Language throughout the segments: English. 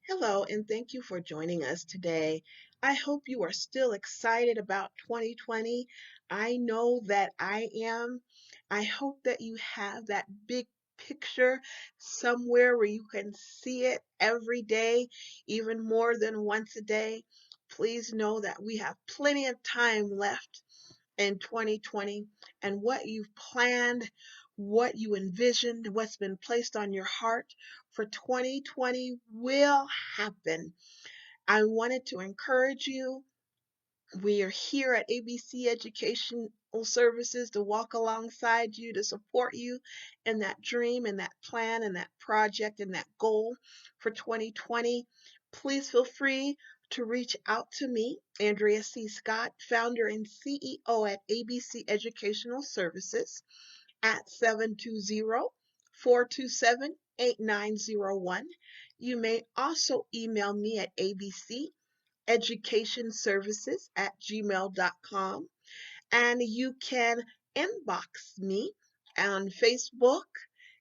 Hello, and thank you for joining us today. I hope you are still excited about 2020. I know that I am. I hope that you have that big picture somewhere where you can see it every day, even more than once a day. Please know that we have plenty of time left in 2020, and what you've planned, what you envisioned, what's been placed on your heart for 2020 will happen. I wanted to encourage you. We are here at ABC Educational Services to walk alongside you, to support you in that dream and that plan and that project and that goal for 2020. Please feel free to reach out to me, Andrea C. Scott, founder and CEO at ABC Educational Services at 720-427-8901. You may also email me at abceducationservices@gmail.com, and you can inbox me on Facebook,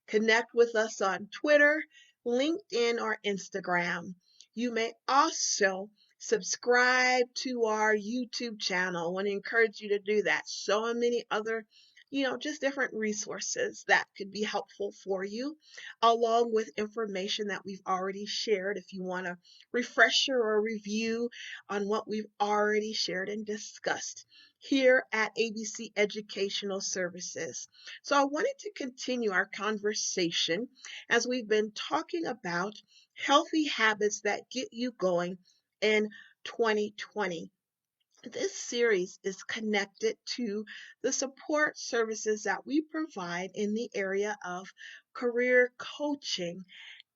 connect with us on Twitter, LinkedIn, or Instagram. You may also subscribe to our YouTube channel. I want to encourage you to do that. So many other, just different resources that could be helpful for you, along with information that we've already shared if you want a refresher or review on what we've already shared and discussed here at ABC Educational Services. So I wanted to continue our conversation as we've been talking about healthy habits that get you going in 2020. This series is connected to the support services that we provide in the area of career coaching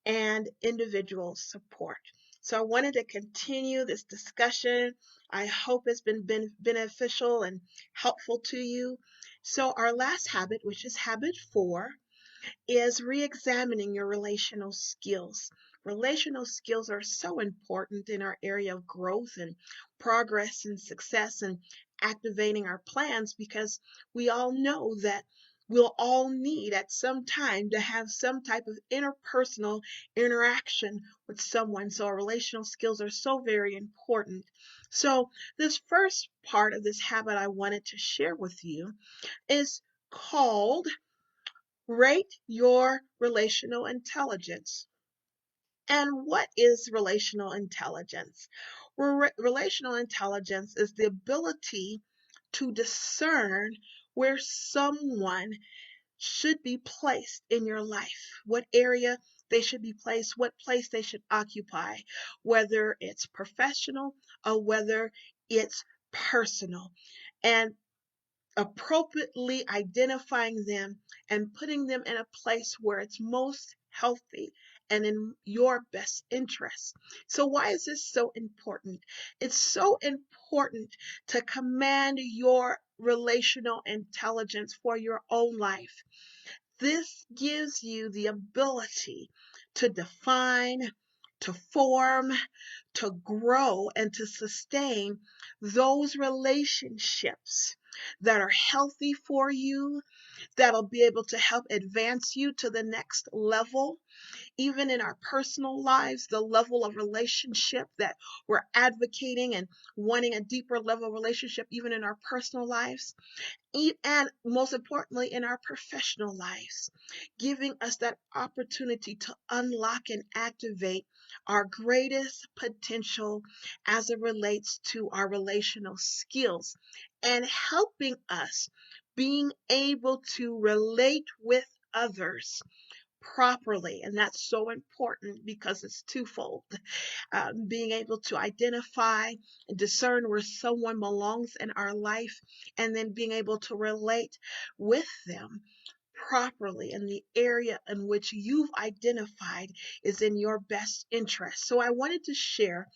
and individual support. So I wanted to continue this discussion. I hope it's been beneficial and helpful to you. So our last habit, which is habit 4, is re-examining your relational skills. Relational skills are so important in our area of growth and progress and success and activating our plans, because we all know that we'll all need at some time to have some type of interpersonal interaction with someone. So our relational skills are so very important. So this first part of this habit I wanted to share with you is called Rate Your Relational Intelligence. And what is relational intelligence? Relational intelligence is the ability to discern where someone should be placed in your life, what area they should be placed, what place they should occupy, whether it's professional or whether it's personal. And appropriately identifying them and putting them in a place where it's most healthy and in your best interest. So why is this so important? It's so important to command your relational intelligence for your own life. This gives you the ability to define, to form, to grow, and to sustain those relationships that are healthy for you, that'll be able to help advance you to the next level. Even in our personal lives, the level of relationship that we're advocating and wanting a deeper level of relationship, even in our personal lives and most importantly in our professional lives, giving us that opportunity to unlock and activate our greatest potential as it relates to our relational skills, and helping us being able to relate with others properly. And that's so important because it's twofold. Being able to identify and discern where someone belongs in our life, and then being able to relate with them properly in the area in which you've identified is in your best interest. So I wanted to share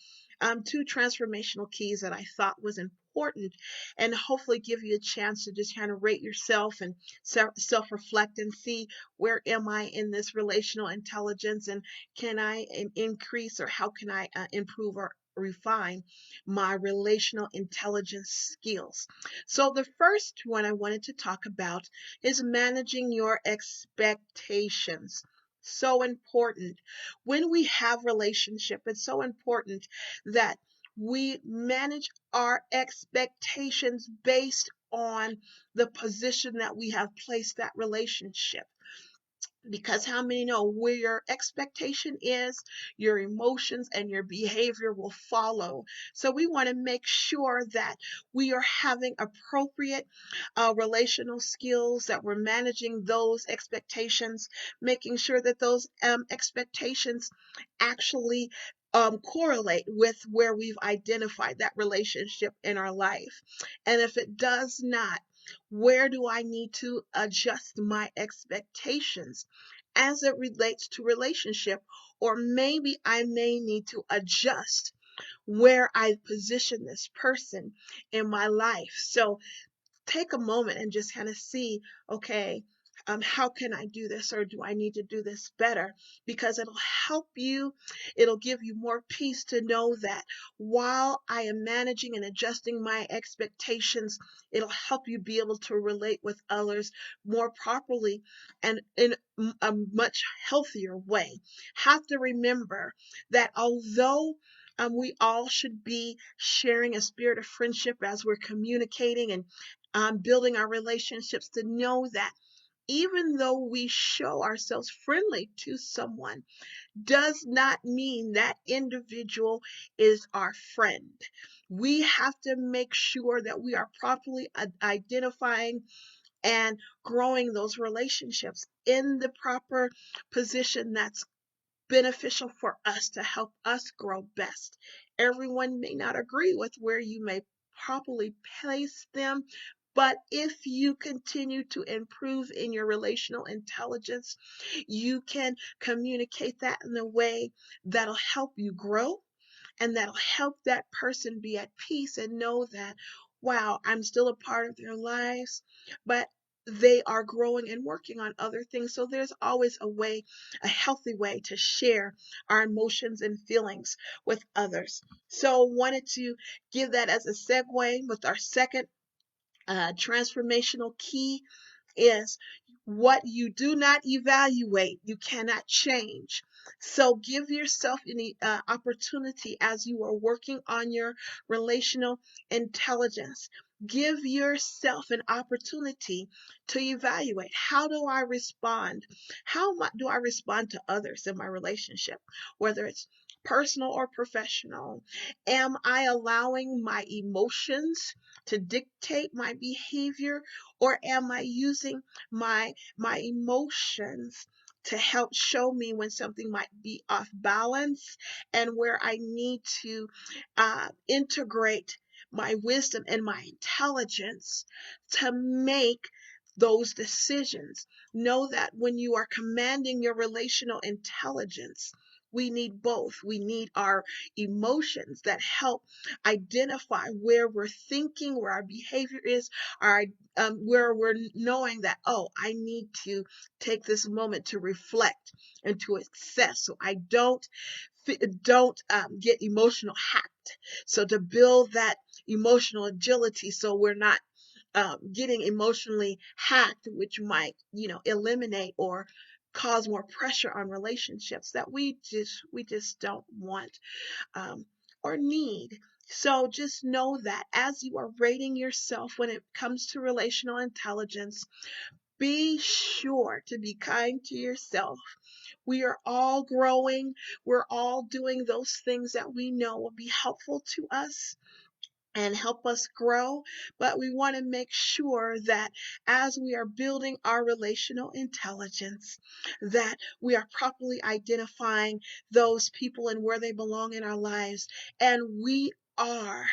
two transformational keys that I thought was important, and hopefully give you a chance to just kind of rate yourself and self-reflect and see where am I in this relational intelligence, and can I increase, or how can I improve or refine my relational intelligence skills. So the first one I wanted to talk about is managing your expectations. So important. When we have relationship, it's so important that we manage our expectations based on the position that we have placed that relationship. Because how many know where your expectation is, your emotions and your behavior will follow. So we want to make sure that we are having appropriate relational skills, that we're managing those expectations, making sure that those expectations actually correlate with where we've identified that relationship in our life. And if it does not, where do I need to adjust my expectations as it relates to relationship? Or maybe I may need to adjust where I position this person in my life. So take a moment and just kind of see, okay, how can I do this, or do I need to do this better? Because it'll help you, it'll give you more peace to know that while I am managing and adjusting my expectations, it'll help you be able to relate with others more properly and in a much healthier way. Have to remember that although we all should be sharing a spirit of friendship as we're communicating and building our relationships, to know that even though we show ourselves friendly to someone, does not mean that individual is our friend. We have to make sure that we are properly identifying and growing those relationships in the proper position that's beneficial for us to help us grow best. Everyone may not agree with where you may properly place them, but if you continue to improve in your relational intelligence, you can communicate that in a way that'll help you grow, and that'll help that person be at peace and know that, wow, I'm still a part of their lives, but they are growing and working on other things. So there's always a way, a healthy way to share our emotions and feelings with others. So wanted to give that as a segue with our second transformational key is: what you do not evaluate, you cannot change. So give yourself any opportunity as you are working on your relational intelligence. Give yourself an opportunity to evaluate. How do I respond? How do I respond to others in my relationship, whether it's personal or professional? Am I allowing my emotions to dictate my behavior, or am I using my emotions to help show me when something might be off balance, and where I need to integrate my wisdom and my intelligence to make those decisions? Know that when you are commanding your relational intelligence, we need both. We need our emotions that help identify where we're thinking, where our behavior is, our where we're knowing that, oh, I need to take this moment to reflect and to assess, so I don't get emotional hacked. So to build that emotional agility, so we're not getting emotionally hacked, which might, eliminate or cause more pressure on relationships that we just don't want um, or need. So just know that as you are rating yourself when it comes to relational intelligence, be sure to be kind to yourself. We are all growing. We're all doing those things that we know will be helpful to us and help us grow. But we want to make sure that as we are building our relational intelligence, that we are properly identifying those people and where they belong in our lives. And we are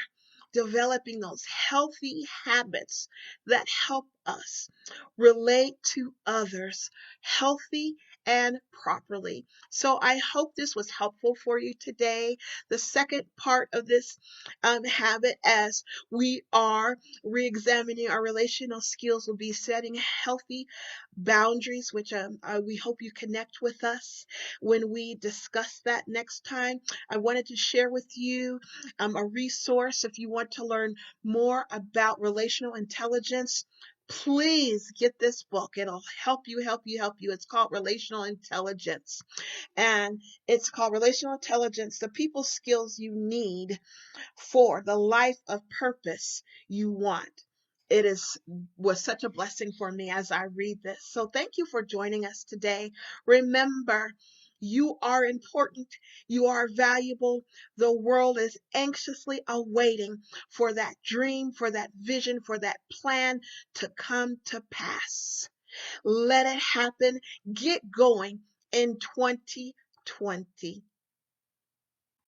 developing those healthy habits that help us relate to others healthy and properly. So I hope this was helpful for you today. The second part of this habit, as we are re-examining our relational skills, will be setting healthy boundaries, which we hope you connect with us when we discuss that next time. I wanted to share with you a resource if you want to learn more about relational intelligence. please get this book. It'll help you, help you, help you. It's called Relational Intelligence. And it's called Relational Intelligence, the people skills you need for the life of purpose you want. Was such a blessing for me as I read this. So thank you for joining us today. Remember, you are important. You are valuable. The world is anxiously awaiting for that dream, for that vision, for that plan to come to pass. Let it happen. Get going in 2020.